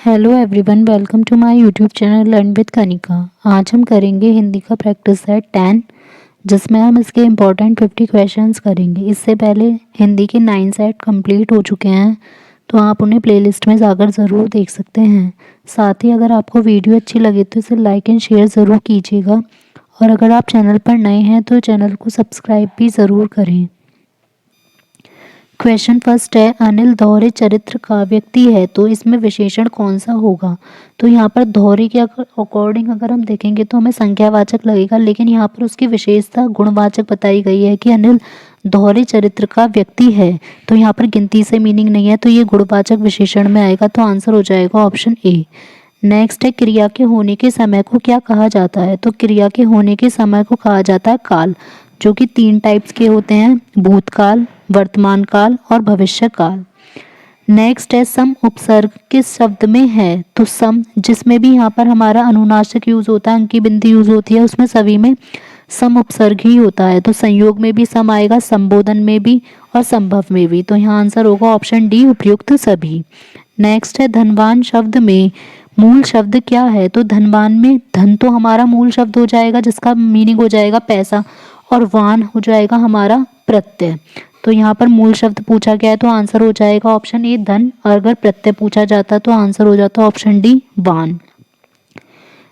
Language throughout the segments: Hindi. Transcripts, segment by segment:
Hello everyone, welcome to my YouTube channel learn with Kanika. आज हम करेंगे हिंदी का प्रैक्टिस सेट 10, जिसमें हम इसके इम्पोर्टेंट 50 क्वेश्चंस करेंगे। इससे पहले हिंदी के 9 सेट कंप्लीट हो चुके हैं, तो आप उन्हें प्लेलिस्ट में जाकर ज़रूर देख सकते हैं। साथ ही अगर आपको वीडियो अच्छी लगे तो इसे लाइक एंड शेयर ज़रूर कीजिएगा, और अगर आप चैनल पर नए हैं तो चैनल को सब्सक्राइब भी ज़रूर करें। क्वेश्चन फर्स्ट है, अनिल दोहरे चरित्र का व्यक्ति है तो इसमें विशेषण कौन सा होगा। तो यहाँ पर दोहरे के अकॉर्डिंग अगर हम देखेंगे तो हमें संख्यावाचक लगेगा, लेकिन यहाँ पर उसकी विशेषता गुणवाचक बताई गई है कि अनिल दोहरे चरित्र का व्यक्ति है। तो यहाँ पर गिनती से मीनिंग नहीं है, तो ये गुणवाचक विशेषण में आएगा, तो आंसर हो जाएगा ऑप्शन ए। नेक्स्ट है, क्रिया के होने के समय को क्या कहा जाता है। तो क्रिया के होने के समय को कहा जाता है काल, जो कि 3 टाइप्स के होते हैं, भूतकाल, वर्तमान काल और भविष्य काल। नेक्स्ट है, सम उपसर्ग किस शब्द में है। तो सम, जिसमें भी यहाँ पर हमारा अनुनासिक यूज होता है, अंकी बिंदी यूज होती है, उसमें सभी में सम उपसर्ग ही होता है। तो संयोग में भी सम आएगा, संबोधन में भी और संभव में भी। तो यहाँ आंसर होगा ऑप्शन डी, उपयुक्त सभी। नेक्स्ट है, धनवान शब्द में मूल शब्द क्या है। तो धनवान में धन तो हमारा मूल शब्द हो जाएगा, जिसका मीनिंग हो जाएगा पैसा, और वान हो जाएगा हमारा प्रत्यय। तो यहाँ पर मूल शब्द पूछा गया है, तो आंसर हो जाएगा ऑप्शन ए धन, और अगर प्रत्यय पूछा जाता तो आंसर हो जाता ऑप्शन डी वान।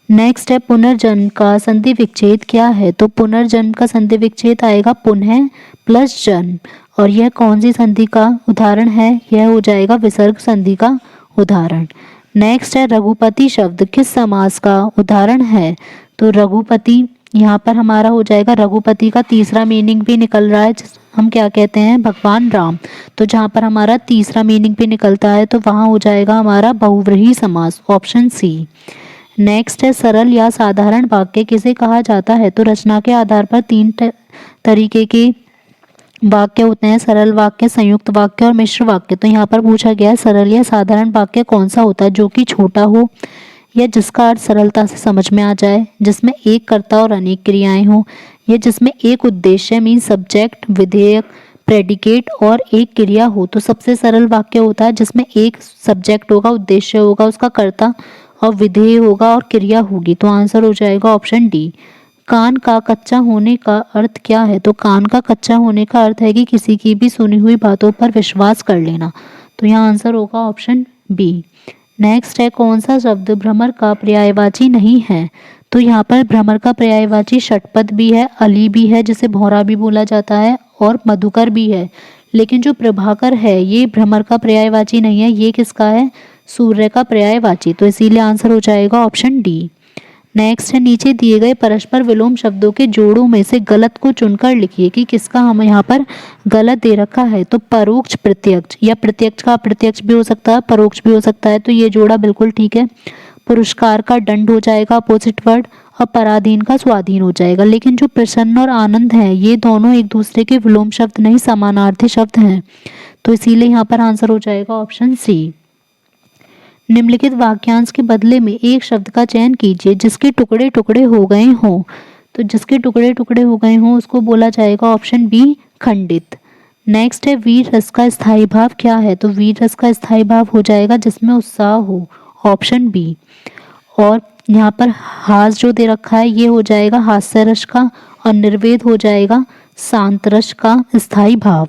नेक्स्ट है, पुनर्जन्म का संधि विच्छेद क्या है। तो पुनर्जन्म का संधि विच्छेद आएगा पुनः प्लस जन्म, और यह कौन सी संधि का उदाहरण है, यह हो जाएगा विसर्ग संधि का उदाहरण। नेक्स्ट है, रघुपति शब्द किस समास का उदाहरण है। तो रघुपति यहाँ पर हमारा हो जाएगा, रघुपति का तीसरा मीनिंग भी निकल रहा है, हम क्या कहते हैं, भगवान राम। तो जहाँ पर हमारा तीसरा मीनिंग भी निकलता है तो वहाँ हो जाएगा हमारा बहुव्रीहि समास, ऑप्शन सी। नेक्स्ट है, सरल या साधारण वाक्य किसे कहा जाता है। तो रचना के आधार पर 3 तरीके के वाक्य होते हैं, सरल वाक्य, संयुक्त वाक्य और मिश्र वाक्य। तो यहाँ पर पूछा गया है, सरल या साधारण वाक्य कौन सा होता है, जो कि छोटा हो या जिसका अर्थ सरलता से समझ में आ जाए, जिसमें एक कर्ता और अनेक क्रियाएं हो, या जिसमें एक उद्देश्य मीन सब्जेक्ट, विधेयक, प्रेडिकेट और एक क्रिया हो। तो सबसे सरल वाक्य होता है जिसमें एक सब्जेक्ट होगा, उद्देश्य होगा, उसका कर्ता और विधेय होगा और क्रिया होगी। तो आंसर हो जाएगा ऑप्शन डी। कान का कच्चा होने का अर्थ क्या है। तो कान का कच्चा होने का अर्थ है कि किसी की भी सुनी हुई बातों पर विश्वास कर लेना। तो यहाँ आंसर होगा ऑप्शन बी। नेक्स्ट है, कौन सा शब्द भ्रमर का पर्यायवाची नहीं है। तो यहाँ पर भ्रमर का पर्यायवाची षटपद भी है, अली भी है जिसे भौरा भी बोला जाता है, और मधुकर भी है, लेकिन जो प्रभाकर है ये भ्रमर का पर्यायवाची नहीं है, ये किसका है, सूर्य का पर्यायवाची। तो इसीलिए आंसर हो जाएगा ऑप्शन डी। नेक्स्ट है, नीचे दिए गए परस्पर विलोम शब्दों के जोड़ों में से गलत को चुनकर लिखिए कि किसका हम यहाँ पर गलत दे रखा है। तो परोक्ष प्रत्यक्ष, या प्रत्यक्ष का अप्रत्यक्ष भी हो सकता है, परोक्ष भी हो सकता है, तो ये जोड़ा बिल्कुल ठीक है। पुरस्कार का दंड हो जाएगा अपोजिट वर्ड, और पराधीन का स्वाधीन हो जाएगा। लेकिन जो प्रसन्न और आनंद है ये दोनों एक दूसरे के विलोम शब्द नहीं, समानार्थी शब्द हैं। तो इसीलिए यहाँ पर आंसर हो जाएगा ऑप्शन सी। निम्नलिखित वाक्यांश के बदले में एक शब्द का चयन कीजिए जिसके टुकड़े टुकड़े हो गए हों। तो जिसके टुकड़े टुकड़े हो गए हों उसको बोला जाएगा ऑप्शन बी खंडित। नेक्स्ट है, वीर रस का स्थायी भाव क्या है। तो वीर रस का स्थायी भाव हो जाएगा जिसमें उत्साह हो, ऑप्शन बी। और यहाँ पर हास जो दे रखा है ये हो जाएगा हास्य रस का, और निर्वेद हो जाएगा शांत रस का स्थायी भाव।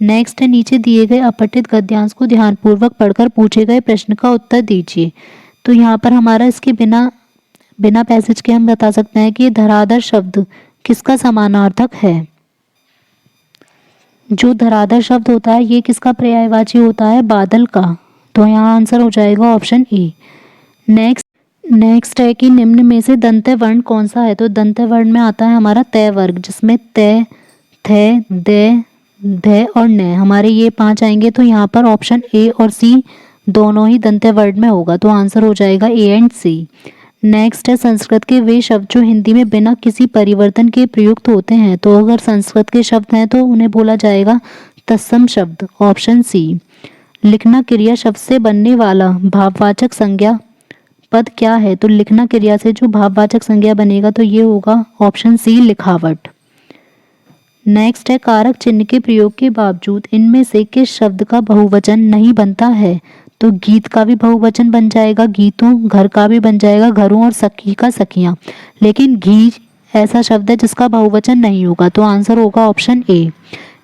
नेक्स्ट है, नीचे दिए गए अपठित गद्यांश को ध्यानपूर्वक पढ़कर पूछे गए प्रश्न का उत्तर दीजिए। तो यहाँ पर हमारा इसके बिना पैसेज के हम बता सकते हैं कि ये धराधर शब्द किसका समानार्थक है। जो धराधर शब्द होता है ये किसका पर्यायवाची होता है, बादल का। तो यहाँ आंसर हो जाएगा ऑप्शन ए। नेक्स्ट है कि निम्न में से दंत्य वर्ण कौन सा है। तो दंत्य वर्ण में आता है हमारा तय वर्ग, जिसमें तय, थ, दे, ध और न हमारे ये 5 आएंगे। तो यहाँ पर ऑप्शन ए और सी दोनों ही दंत्य वर्ण में होगा, तो आंसर हो जाएगा ए एंड सी। नेक्स्ट है, संस्कृत के वे शब्द जो हिंदी में बिना किसी परिवर्तन के प्रयुक्त होते हैं। तो अगर संस्कृत के शब्द हैं तो उन्हें बोला जाएगा तत्सम शब्द, ऑप्शन सी। लिखना क्रिया शब्द से बनने वाला भाववाचक संज्ञा पद क्या है। तो लिखना क्रिया से जो भाववाचक संज्ञा बनेगा तो ये होगा ऑप्शन सी, लिखावट। नेक्स्ट है, कारक चिन्ह के प्रयोग के बावजूद इनमें से किस शब्द का बहुवचन नहीं बनता है। तो गीत का भी बहुवचन बन जाएगा गीतों, घर का भी बन जाएगा घरों, और सखी का सखियां। लेकिन घी ऐसा शब्द है जिसका बहुवचन नहीं होगा, तो आंसर होगा ऑप्शन ए।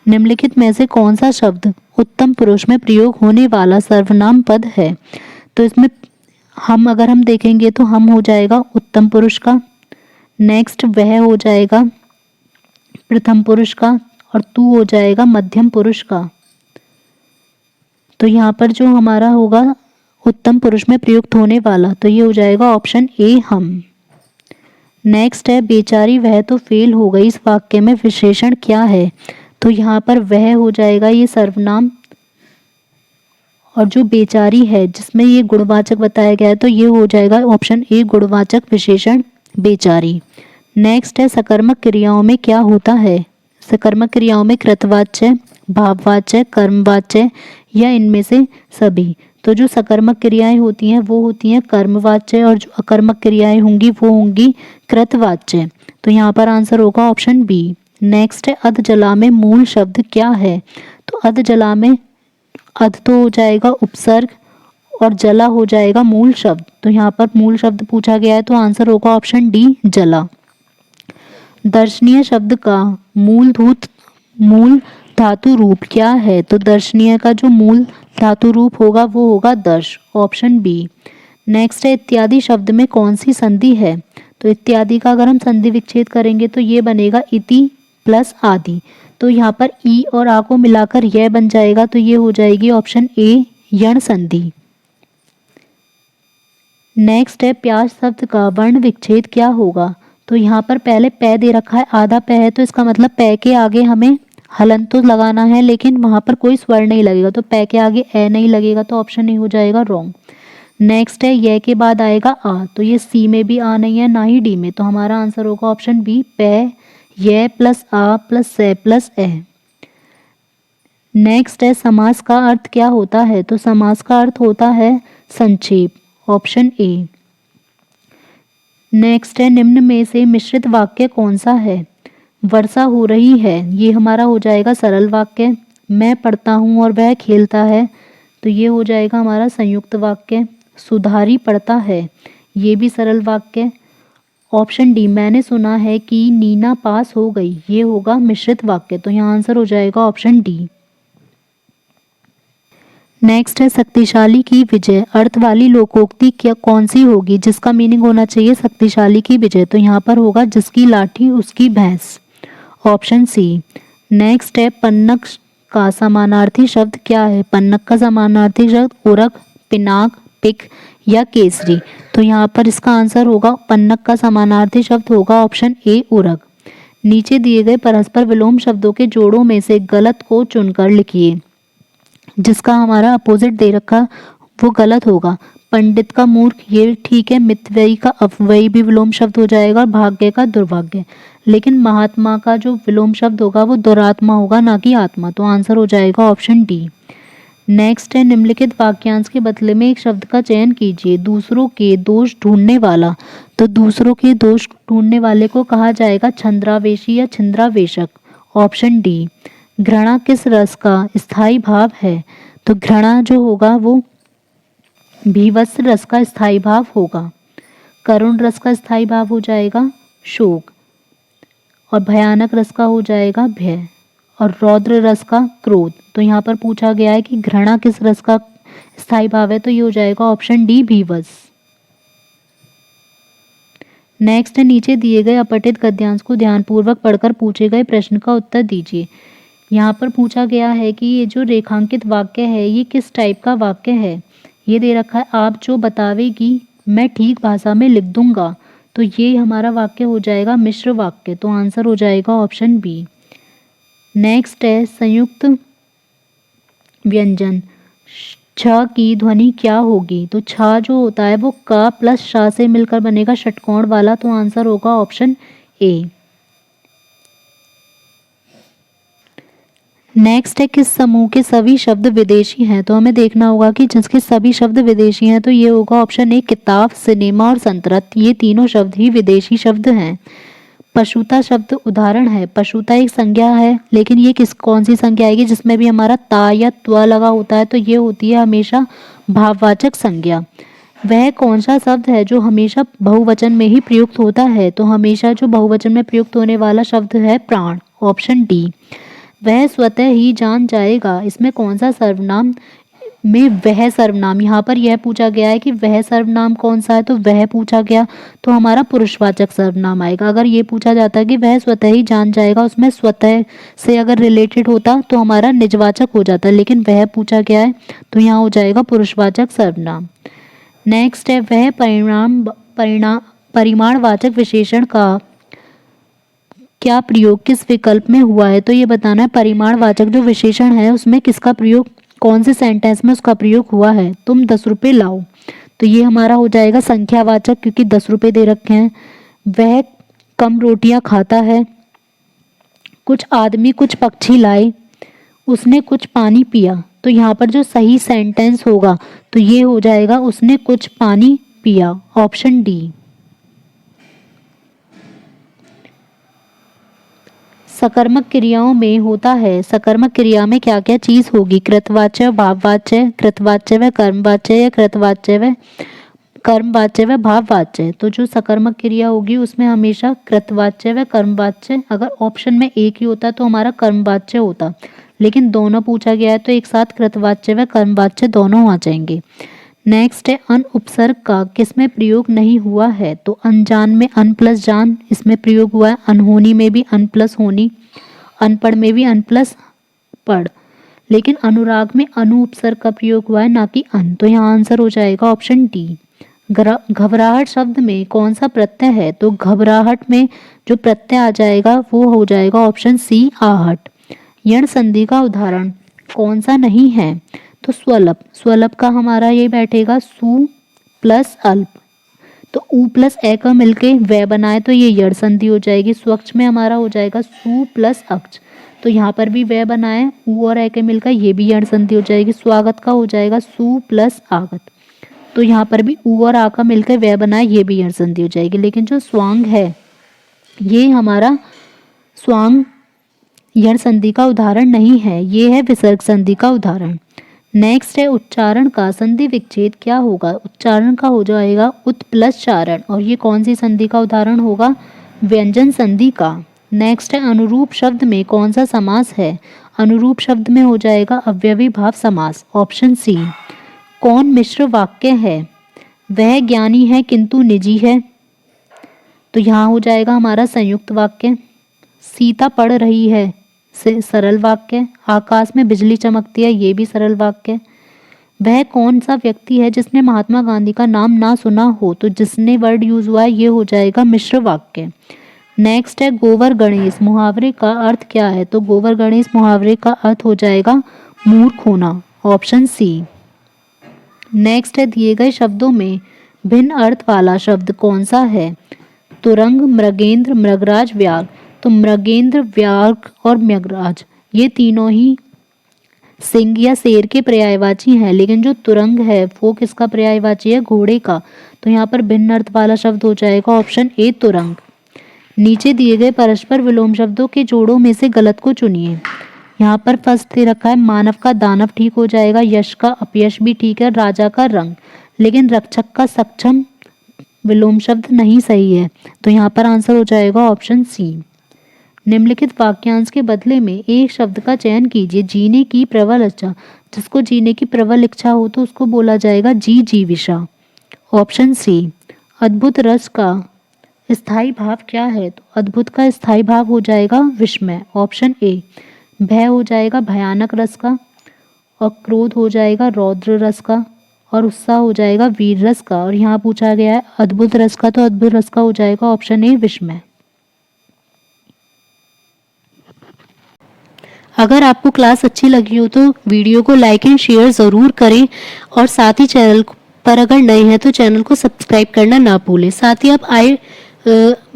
निम्नलिखित में से कौन सा शब्द उत्तम पुरुष में प्रयोग होने वाला सर्वनाम पद है? तो इसमें अगर हम देखेंगे तो हम हो जाएगा उत्तम पुरुष का, नेक्स्ट वह हो जाएगा प्रथम पुरुष का, और तू हो जाएगा मध्यम पुरुष का। तो यहाँ पर जो हमारा होगा उत्तम पुरुष में प्रयुक्त होने वाला, तो ये हो जाएगा ऑप्शन ए हम। नेक्स्ट है बेचारी वह तो फेल हो गई, इस वाक्य में विशेषण क्या है? तो यहाँ पर वह हो जाएगा ये सर्वनाम, और जो बेचारी है जिसमें ये गुणवाचक बताया गया है, तो ये हो जाएगा ऑप्शन ए गुणवाचक विशेषण बेचारी। नेक्स्ट है सकर्मक क्रियाओं में क्या होता है? सकर्मक क्रियाओं में कृतवाच्य, भाववाच्य, कर्मवाच्य या इनमें से सभी। तो जो सकर्मक क्रियाएं होती हैं वो होती हैं कर्मवाच्य, और जो अकर्मक क्रियाएं होंगी वो होंगी कृतवाच्य। तो यहाँ पर आंसर होगा ऑप्शन बी। नेक्स्ट है अधजला में मूल शब्द क्या है? तो अधजला में अध तो हो जाएगा उपसर्ग और जला हो जाएगा मूल शब्द। तो यहाँ पर मूल शब्द पूछा गया है, तो आंसर होगा ऑप्शन डी जला। दर्शनीय शब्द का मूल धातु रूप क्या है? तो दर्शनीय का जो मूल धातु रूप होगा वो होगा दर्श, ऑप्शन बी। नेक्स्ट है इत्यादि शब्द में कौन सी संधि है? तो इत्यादि का अगर हम संधि विच्छेद करेंगे तो ये बनेगा इति प्लस आदि। तो यहाँ पर ई और आ को मिलाकर यह बन जाएगा, तो ये हो जाएगी ऑप्शन ए यण संधि। नेक्स्ट है प्याज शब्द का वर्ण विच्छेद क्या होगा? तो यहाँ पर पहले पै दे रखा है, आधा पै है, तो इसका मतलब पै के आगे हमें हलन तो लगाना है, लेकिन वहाँ पर कोई स्वर नहीं लगेगा, तो पै के आगे ए नहीं लगेगा, तो ऑप्शन ए हो जाएगा रॉन्ग। नेक्स्ट है ये के बाद आएगा आ, तो ये सी में भी आ नहीं है ना ही डी में, तो हमारा आंसर होगा ऑप्शन बी पै ये प्लस आ प्लस से प्लस ए। नेक्स्ट है समास का अर्थ क्या होता है? तो समास का अर्थ होता है संक्षेप, ऑप्शन ए। नेक्स्ट है निम्न में से मिश्रित वाक्य कौन सा है? वर्षा हो रही है, ये हमारा हो जाएगा सरल वाक्य। मैं पढ़ता हूँ और वह खेलता है, तो ये हो जाएगा हमारा संयुक्त वाक्य। सुधारी पढ़ता है, ये भी सरल वाक्य। ऑप्शन डी मैंने सुना है कि नीना पास हो गई, ये होगा मिश्रित वाक्य, तो यहाँ आंसर हो जाएगा ऑप्शन डी। नेक्स्ट है शक्तिशाली की विजय अर्थ वाली लोकोक्ति क्या कौन सी होगी जिसका मीनिंग होना चाहिए शक्तिशाली की विजय? तो यहाँ पर होगा जिसकी लाठी उसकी भैंस, ऑप्शन सी। नेक्स्ट है पन्नग का समानार्थी शब्द क्या है? पन्नग का समानार्थी शब्द उरग, पिनाक, पिक या केसरी। तो यहाँ पर इसका आंसर होगा पन्नग का समानार्थी शब्द होगा ऑप्शन ए उरग। नीचे दिए गए परस्पर विलोम शब्दों के जोड़ों में से गलत को चुनकर लिखिए। जिसका हमारा अपोजिट दे रखा वो गलत होगा। पंडित का मूर्ख ये ठीक है, मितव्ययी का अपव्ययी भी विलोम शब्द हो जाएगा, भाग्य का दुर्भाग्य। लेकिन महात्मा का जो विलोम शब्द होगा वो दुरात्मा होगा ना कि आत्मा, तो आंसर हो जाएगा ऑप्शन डी। नेक्स्ट है निम्नलिखित वाक्यांश के बदले में एक शब्द का चयन कीजिए। दूसरों के दोष ढूंढने वाला, तो दूसरों के दोष ढूंढने वाले को कहा जाएगा छंद्रावेशी या छिंद्रावेशक, ऑप्शन डी। घृणा किस रस का स्थायी भाव है? तो घृणा जो होगा वो भीभत्स रस का स्थायी भाव होगा। करुण रस का स्थायी भाव हो जाएगा शोक, और भयानक रस का हो जाएगा भय, और रौद्र रस का क्रोध। तो यहाँ पर पूछा गया है कि घृणा किस रस का स्थायी भाव है, तो ये हो जाएगा ऑप्शन डी भीभत्स। नेक्स्ट है नीचे दिए गए अपठित गद्यांश को ध्यानपूर्वक पढ़कर पूछे गए प्रश्न का उत्तर दीजिए। यहाँ पर पूछा गया है कि ये जो रेखांकित वाक्य है ये किस टाइप का वाक्य है। ये दे रखा है आप जो बतावेगी मैं ठीक भाषा में लिख दूंगा, तो ये हमारा वाक्य हो जाएगा मिश्र वाक्य, तो आंसर हो जाएगा ऑप्शन बी। नेक्स्ट है संयुक्त व्यंजन छ की ध्वनि क्या होगी? तो छ जो होता है वो क प्लस श से मिलकर बनेगा षटकोण वाला, तो आंसर होगा ऑप्शन ए। नेक्स्ट है किस समूह के सभी शब्द विदेशी हैं? तो हमें देखना होगा कि जिसके सभी शब्द विदेशी हैं, तो ये होगा ऑप्शन ए किताब, सिनेमा और संतरत, ये तीनों शब्द ही विदेशी शब्द हैं। पशुता शब्द उदाहरण है। पशुता एक संज्ञा है, लेकिन ये कौन सी संज्ञा आएगी जिसमें भी हमारा ता या त्व लगा होता है, तो ये होती है हमेशा भाववाचक संज्ञा, वह कौन सा शब्द है जो हमेशा बहुवचन में ही प्रयुक्त होता है? तो हमेशा जो बहुवचन में प्रयुक्त होने वाला शब्द है प्राण, ऑप्शन डी। वह स्वतः ही जान जाएगा, इसमें कौन सा सर्वनाम में वह सर्वनाम, यहाँ पर यह पूछा गया है कि वह सर्वनाम कौन सा है, तो वह पूछा गया, तो हमारा पुरुषवाचक सर्वनाम आएगा। अगर ये पूछा जाता कि वह स्वतः ही जान जाएगा, उसमें स्वतः से अगर रिलेटेड होता तो हमारा निजवाचक हो जाता, लेकिन वह पूछा गया है तो यहाँ हो जाएगा पुरुषवाचक सर्वनाम। नेक्स्ट है, वह परिमाणवाचक विशेषण का क्या प्रयोग किस विकल्प में हुआ है? तो ये बताना है परिमाणवाचक जो विशेषण है उसमें किसका प्रयोग, कौन से सेंटेंस में उसका प्रयोग हुआ है। तुम 10 रुपये लाओ, तो ये हमारा हो जाएगा संख्यावाचक, क्योंकि 10 रुपये दे रखे हैं। वह कम रोटियां खाता है, कुछ आदमी कुछ पक्षी लाए, उसने कुछ पानी पिया, तो यहाँ पर जो सही सेंटेंस होगा तो ये हो जाएगा उसने कुछ पानी पिया, ऑप्शन डी। सकर्मक क्रियाओं में होता है, सकर्मक क्रिया में क्या क्या चीज होगी? कृतवाच्य, भाववाच्य, कृतवाच्य व कर्मवाच्य, या कृतवाच्य व कर्मवाच्य व भाववाच्य। तो जो सकर्मक क्रिया होगी उसमें हमेशा कृतवाच्य व कर्मवाच्य, अगर ऑप्शन में एक ही होता तो हमारा कर्मवाच्य होता, लेकिन दोनों पूछा गया है तो एक साथ कृतवाच्य व कर्मवाच्य दोनों आ जाएंगे। नेक्स्ट है, अन उपसर्ग का किसमें प्रयोग नहीं हुआ है? तो अनजान में अन प्लस जान इसमें प्रयोग हुआ है, अनहोनी में भी अन प्लस होनी, अनपढ़ में भी अन प्लस पढ़, लेकिन अनुराग में अनु उपसर्ग का प्रयोग हुआ है, ना कि अन, तो यहाँ आंसर हो जाएगा ऑप्शन डी। घबराहट शब्द में कौन सा प्रत्यय है? तो घबराहट में जो प्रत्यय आ जाएगा वो हो जाएगा ऑप्शन सी, आहट। यण संधि का उदाहरण कौन सा नहीं है? तो स्वलप, स्वलप का हमारा ये बैठेगा सु प्लस अल्प, तो उ प्लस ए का मिलके व बनाए तो ये यण संधि हो जाएगी। स्वच्छ में हमारा हो जाएगा सु प्लस अक्ष, तो यहाँ पर भी व बनाए उ और ए के मिलकर ये भी यण संधि हो जाएगी। स्वागत का हो जाएगा सु प्लस आगत, तो यहाँ पर भी उ और आ का मिलकर व बनाए ये भी यण संधि हो जाएगी। लेकिन जो स्वांग है ये हमारा स्वांग यण संधि का उदाहरण नहीं है, ये है विसर्ग संधि का उदाहरण। नेक्स्ट है, उच्चारण का संधि विच्छेद क्या होगा? उच्चारण का हो जाएगा उत प्लस चारण, और ये कौन सी संधि का उदाहरण होगा? व्यंजन संधि का। नेक्स्ट है, अनुरूप शब्द में कौन सा समास है? अनुरूप शब्द में हो जाएगा अव्ययी भाव समास, ऑप्शन सी। कौन मिश्र वाक्य है? वह ज्ञानी है किंतु निजी है, तो यहाँ हो जाएगा हमारा संयुक्त वाक्य। सीता पढ़ रही है से सरल वाक्य। आकाश में बिजली चमकती है, ये भी सरल वाक्य। वह कौन सा व्यक्ति है जिसने महात्मा गांधी का नाम ना सुना हो? तो जिसने वर्ड यूज हुआ है ये हो जाएगा मिश्र वाक्य। नेक्स्ट है, गोवर गणेश मुहावरे का अर्थ क्या है? तो गोवर गणेश मुहावरे का अर्थ हो जाएगा मूर्ख होना, ऑप्शन सी। नेक्स्ट है, दिए गए शब्दों में भिन्न अर्थ वाला शब्द कौन सा है? तुरंग, मृगेंद्र, मृगराज, व्याघ्र। तो मृगेंद्र, व्याघ्र और मृगराज ये तीनों ही सिंह या शेर के पर्यायवाची हैं, लेकिन जो तुरंग है वो किसका पर्यायवाची है? घोड़े का, तो यहाँ पर भिन्न अर्थ वाला शब्द हो जाएगा ऑप्शन ए, तुरंग। नीचे दिए गए परस्पर विलोम शब्दों के जोड़ों में से गलत को चुनिए। यहाँ पर फर्स्ट दे रखा है मानव का दानव, ठीक हो जाएगा। यश का अपयश भी ठीक है। राजा का रंग, लेकिन रक्षक का सक्षम विलोम शब्द नहीं सही है, तो यहाँ पर आंसर हो जाएगा ऑप्शन सी। निम्नलिखित वाक्यांश के बदले में एक शब्द का चयन कीजिए। जीने की प्रबल इच्छा, जिसको जीने की प्रबल इच्छा हो तो उसको बोला जाएगा जीविषा, ऑप्शन सी। अद्भुत रस का स्थायी भाव क्या है? तो अद्भुत का स्थायी भाव हो जाएगा विस्मय, ऑप्शन ए। भय हो जाएगा भयानक रस का, और क्रोध हो जाएगा रौद्र रस का, और उत्साह हो जाएगा वीर रस का। और यहाँ पूछा गया है अद्भुत रस का, तो अद्भुत रस का हो जाएगा ऑप्शन ए, विस्मय। अगर आपको क्लास अच्छी लगी हो तो वीडियो को लाइक एंड शेयर ज़रूर करें, और साथ ही चैनल पर अगर नए हैं तो चैनल को सब्सक्राइब करना ना भूलें। साथ ही आप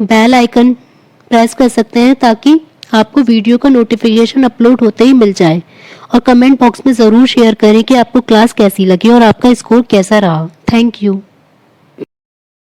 बेल आइकन प्रेस कर सकते हैं ताकि आपको वीडियो का नोटिफिकेशन अपलोड होते ही मिल जाए। और कमेंट बॉक्स में ज़रूर शेयर करें कि आपको क्लास कैसी लगी और आपका स्कोर कैसा रहा। Thank you.